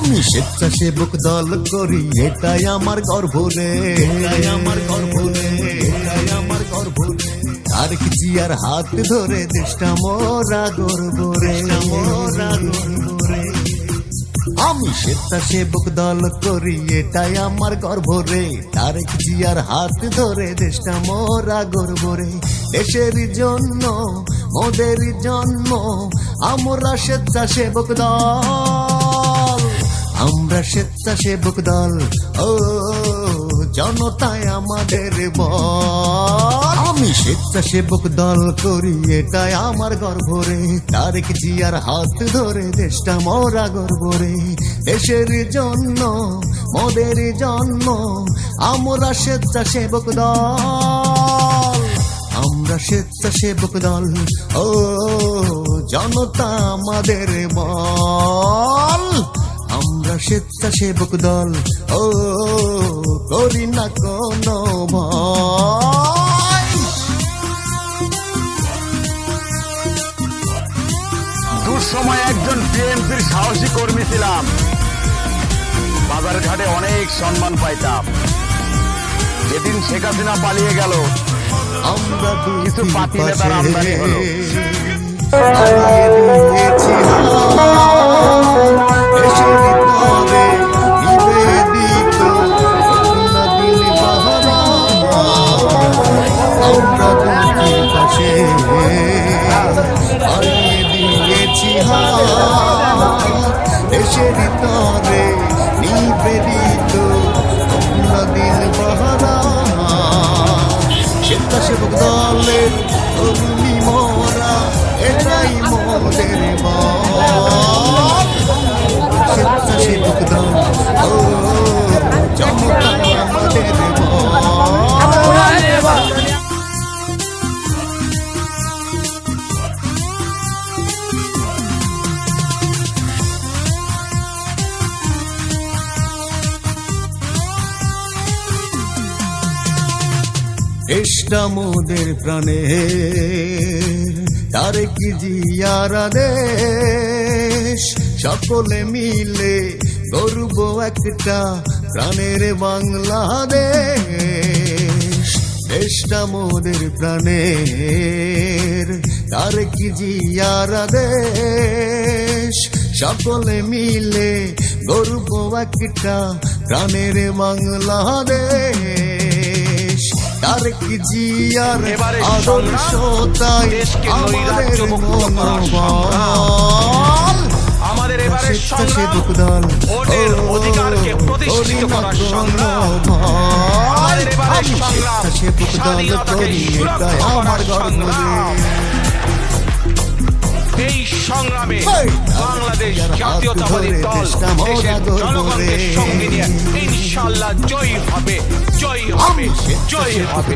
আমি স্বেচ্ছাসেবক দল করি, এটাই আমার গর্ব রে, এটাই আমার গর্ব রে, এটাই আমার গর্ব রে। তারেক জিয়ার হাত ধরে দেশটা মোরা গর্ব রে, মোরা গর্ব রে। আমি স্বেচ্ছাসেবক দল করি, এটাই আমার গর্ব রে। তারেক জিয়ার হাত ধরে দেশটা মোরা গর্ব রে। দেশের জন্য মোদের জন্ম, আমরা স্বেচ্ছাসেবক দল, আমরা স্বেচ্ছাসেবক দল। ও জনতায় আমাদের বল। আমি স্বেচ্ছাসেবক দল করি, এটাই আমার গর্ব রে। তারেক জিয়ার হাত ধরে দেশটা মোরা গর্ব রে। দেশের জন্য মোদের জন্ম, আমরা স্বেচ্ছাসেবক দল, আমরা স্বেচ্ছাসেবক দল। ও জনতা আমাদের বল, আমরা স্বেচ্ছাসেবক দল। ও করি না কোনো ভয়। দুঃসময় একজন বিএনপির সাহসী কর্মী ছিলাম, বাজার ঘাটে অনেক সম্মান পাইতাম। যেদিন শেখ হাসিনা পালিয়ে গেল, আমরা কিছু পাতি নেতার আমদানি হলো। দেশের তরে নিবেদিত দিন বাহারা। স্বেচ্ছাসেবক দলের কর্মী মোরা, এটাই মোদের বল। স্বেচ্ছাসেবক দল, ও জনতা আমাদের বল। দেশটা মোদের প্রাণে, তারেক জিয়ার দেশ। সকলে মিলে গর্ব একটা প্রাণের বাংলাদেশ। দেশটা মোদের প্রাণের, তারেক জিয়ার দেশ। সকলে মিলে গর্ব একটা প্রাণের বাংলাদেশ। তারেক জিয়ার আদর্শতাই আমাদের মনোবল। আমাদের এবারের স্বেচ্ছাসেবক দল, ভোটের অধিকারকে প্রতিষ্ঠিত করার সংগ্রাম। আমাদের এবারের সংগ্রাম স্বাধীনতাকে এটাই আমার গর্ব রে। এই সংগ্রামে বাংলাদেশ জাতীয়তাবাদী দল দেশের জনগণকে সঙ্গে নিয়ে ইনশাআল্লাহ জয়ী হবে, জয়ী হবে, জয়ী হবে।